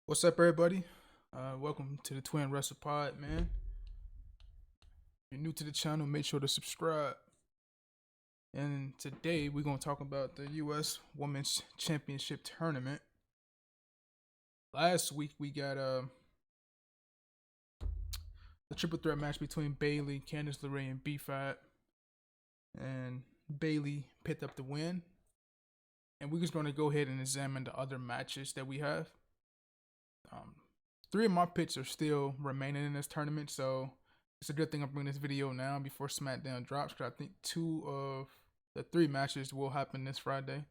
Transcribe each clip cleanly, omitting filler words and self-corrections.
What's up, everybody? Welcome to the Twin Wrestle Pod, man. If you're new to the channel, make sure to subscribe. And today we're gonna talk about the U.S. Women's Championship Tournament. Last week we got the triple threat match between Bayley, Candice LeRae, and B-Fat, and Bayley picked up the win. And we're just gonna go ahead and examine the other matches that we have. Three of my picks are still remaining in this tournament, so it's a good thing I'm bringing this video now before SmackDown drops, because I think two of the three matches will happen this Friday.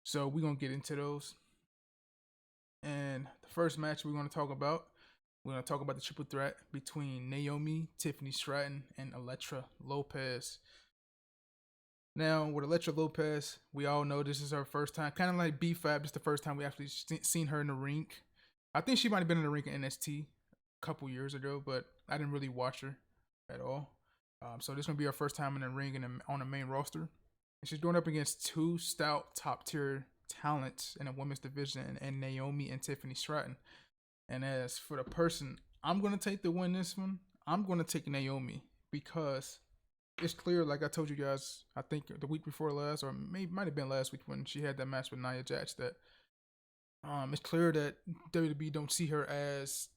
So we're gonna get into those. And the first match we're gonna talk about, the triple threat between Naomi, Tiffany Stratton, and Elektra Lopez. Now, with Elektra Lopez, we all know this is her first time, kind of like B-Fab. It's the first time we actually seen her in the ring. I think she might have been in the ring in NXT a couple years ago, but I didn't really watch her at all. So this is gonna be her first time in the ring and on the main roster, and she's going up against two stout top tier talents in the women's division, and Naomi and Tiffany Stratton. And as for the person I'm gonna take to win this one, I'm gonna take Naomi, because it's clear, like I told you guys, I think the week before last, or maybe might have been last week when she had that match with Nia Jax, that it's clear that WWE don't see her as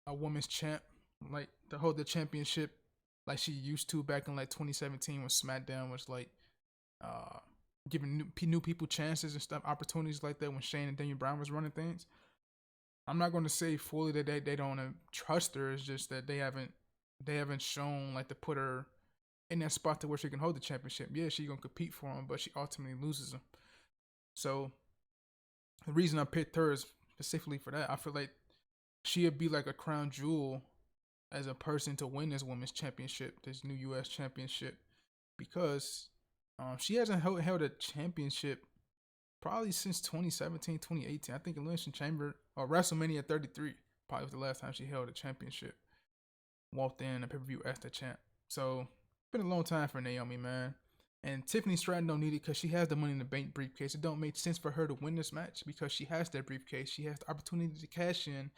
a women's champ, like to hold the championship like she used to back in like 2017 when SmackDown was like giving new people chances and stuff, opportunities like that when Shane and Daniel Bryan was running things. I'm not going to say fully that they don't trust her. It's just that they haven't shown like to put her in that spot to where she can hold the championship. Yeah, she's gonna compete for him, but she ultimately loses him. So the reason I picked her is specifically for that. I feel like she'd be like a crown jewel as a person to win this women's championship, this new U.S. championship, because she hasn't held a championship probably since 2017, 2018. I think Elimination Chamber or WrestleMania 33 probably was the last time she held a championship. Walked in a pay-per-view as the champ. So been a long time for Naomi, man. And Tiffany Stratton don't need it because she has the Money in the Bank briefcase. It don't make sense for her to win this match because she has that briefcase. She has the opportunity to cash in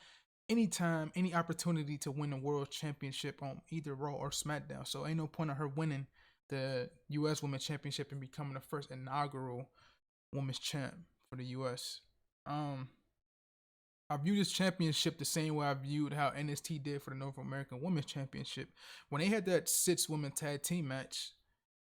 anytime, any opportunity to win a world championship on either Raw or SmackDown. So ain't no point of her winning the U.S. Women's Championship and becoming the first inaugural women's champ for the U.S. I view this championship the same way I viewed how NXT did for the North American Women's Championship. When they had that 6-woman tag team match,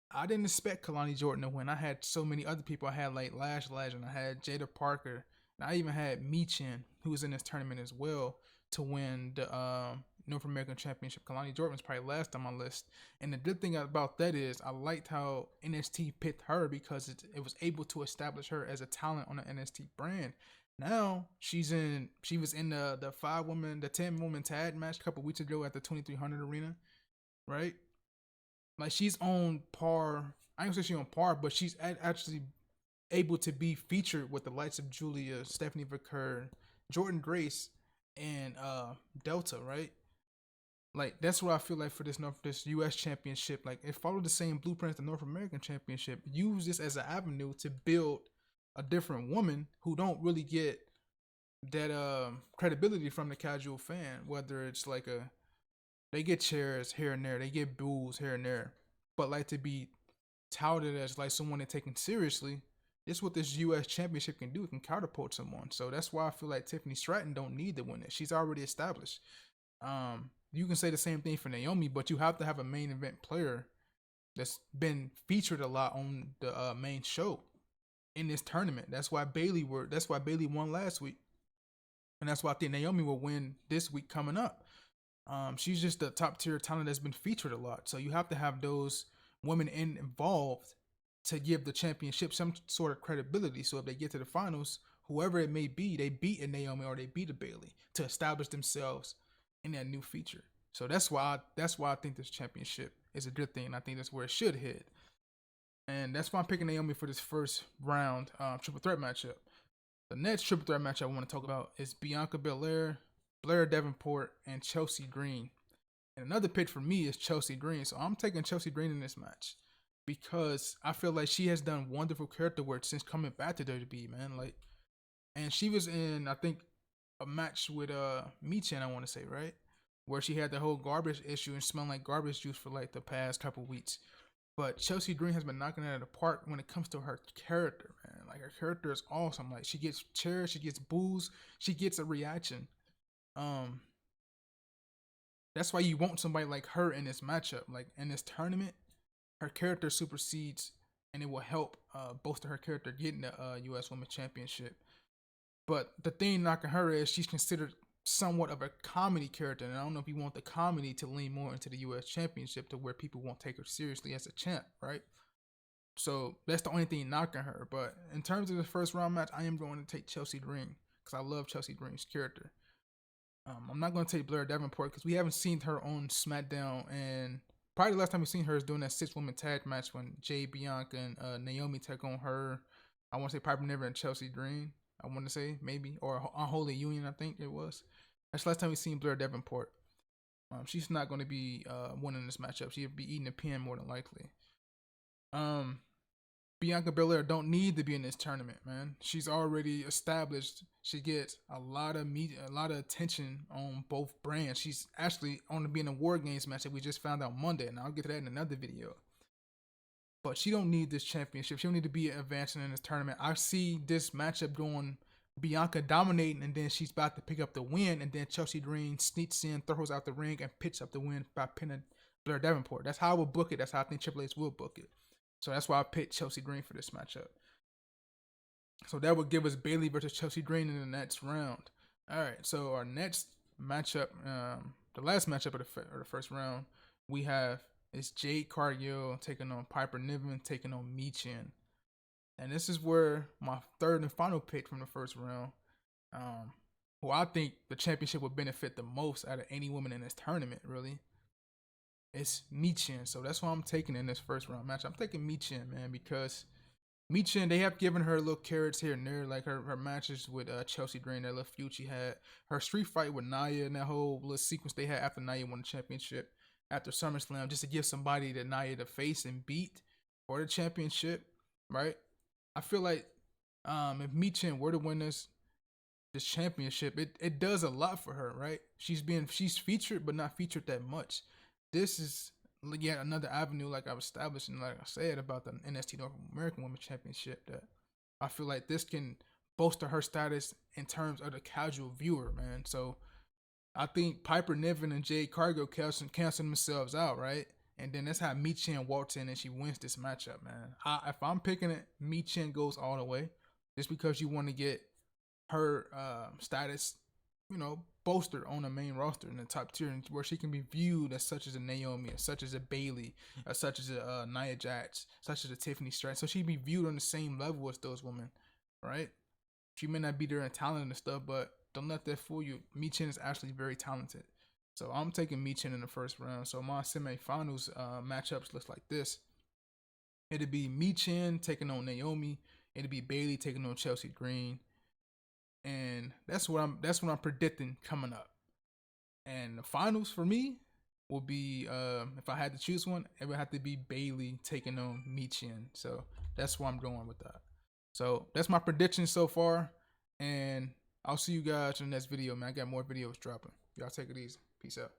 I didn't expect Kalani Jordan to win. I had so many other people. I had like Lash Legend, I had Jada Parker, and I even had Michin, who was in this tournament as well, to win the North American Championship. Kalani Jordan was probably last on my list. And the good thing about that is I liked how NXT picked her because it was able to establish her as a talent on the NXT brand. Now she was in the 5-woman, the 10-woman tag match a couple weeks ago at the 2300 arena, right? Like she's on par. I ain't gonna say she's on par, but she's actually able to be featured with the likes of Julia, Stephanie Vicker, Jordan Grace, and Delta, right? Like that's what I feel like for this U.S. championship. Like it followed the same blueprint as the North American championship. Use this as an avenue to build a different woman who don't really get that credibility from the casual fan. Whether it's like they get chairs here and there, they get boos here and there, but like to be touted as like someone they're taken seriously. It's what this U.S. championship can do. It can catapult someone. So that's why I feel like Tiffany Stratton don't need to win it. She's already established. You can say the same thing for Naomi, but you have to have a main event player that's been featured a lot on the main show in this tournament. That's why Bayley won last week, and that's why I think Naomi will win this week coming up. She's just a top tier talent that's been featured a lot. So you have to have those women involved to give the championship some sort of credibility. So if they get to the finals, whoever it may be, they beat a Naomi or they beat a Bayley to establish themselves in that new feature. So that's why I think this championship is a good thing. And I think that's where it should head. And that's why I'm picking Naomi for this first round triple threat matchup. The next triple threat match I want to talk about is Bianca Belair, Blair Davenport, and Chelsea Green. And another pick for me is Chelsea Green. So I'm taking Chelsea Green in this match because I feel like she has done wonderful character work since coming back to WWE, man. Like, and she was in, I think, a match with Michin, I want to say, right, where she had the whole garbage issue and smelling like garbage juice for like the past couple weeks. But Chelsea Green has been knocking it out of the park when it comes to her character, man. Like her character is awesome. Like she gets cheers, she gets boos, she gets a reaction. Um, that's why you want somebody like her in this matchup, like in this tournament. Her character supersedes, and it will help bolster her character getting the U.S. Women's Championship. But the thing knocking her is she's considered somewhat of a comedy character, and I don't know if you want the comedy to lean more into the U.S. Championship to where people won't take her seriously as a champ, right? So that's the only thing knocking her. But in terms of the first round match, I am going to take Chelsea Green because I love Chelsea Green's character. I'm not going to take Blair Davenport because we haven't seen her on SmackDown, and probably the last time we've seen her is doing that 6-woman tag match when Jade, Bianca, and Naomi take on her. I want to say Piper Niven and Chelsea Green. I want to say maybe, or Unholy Union, I think it was. That's the last time we've seen Blair Davenport. She's not going to be winning this matchup. She'll be eating a pin more than likely. Bianca Belair don't need to be in this tournament, man. She's already established. She gets a lot of media, a lot of attention on both brands. She's actually on to be in a War Games match that we just found out Monday, and I'll get to that in another video. But she don't need this championship. She don't need to be advancing in this tournament. I see this matchup doing Bianca dominating, and then she's about to pick up the win, and then Chelsea Green sneaks in, throws out the ring, and picks up the win by pinning Blair Davenport. That's how I would book it. That's how I think Triple H will book it. So that's why I picked Chelsea Green for this matchup. So that would give us Bayley versus Chelsea Green in the next round. All right, so our next matchup, the last matchup of the first round, we have is Jade Cargill taking on Piper Niven, taking on Michin. And this is where my third and final pick from the first round, who I think the championship would benefit the most out of any woman in this tournament, really. It's Michin. So that's why I'm taking in this first round match. I'm taking Michin, man, because Michin, they have given her little carrots here and there, like her matches with Chelsea Green, that little feud she had. Her street fight with Nia and that whole little sequence they had after Nia won the championship after SummerSlam, just to give somebody that Nia to face and beat for the championship, right? I feel like if Michin were to win this championship, it does a lot for her, right? She's featured, but not featured that much. This is yet another avenue, like I've established and like I said about the NXT North American Women's Championship, that I feel like this can bolster her status in terms of the casual viewer, man. So I think Piper Niven and Jade Cargill cancel themselves out, right? And then that's how Michin walks in and she wins this matchup, man. If I'm picking it, Michin goes all the way, just because you want to get her status, bolstered on the main roster in the top tier, where she can be viewed as such as a Naomi, as such as a Bayley, as such as a Nia Jax, such as a Tiffany Stratton. So she'd be viewed on the same level as those women, right? She may not be there in talent and stuff, but don't let that fool you. Michin is actually very talented. So I'm taking Michin in the first round. So my semifinals matchups looks like this. It'd be Michin taking on Naomi. It'd be Bayley taking on Chelsea Green. And that's what I'm predicting coming up. And the finals for me will be, if I had to choose one, it would have to be Bayley taking on Michin. So that's where I'm going with that. So that's my prediction so far. And I'll see you guys in the next video, man. I got more videos dropping. Y'all take it easy. Peace out.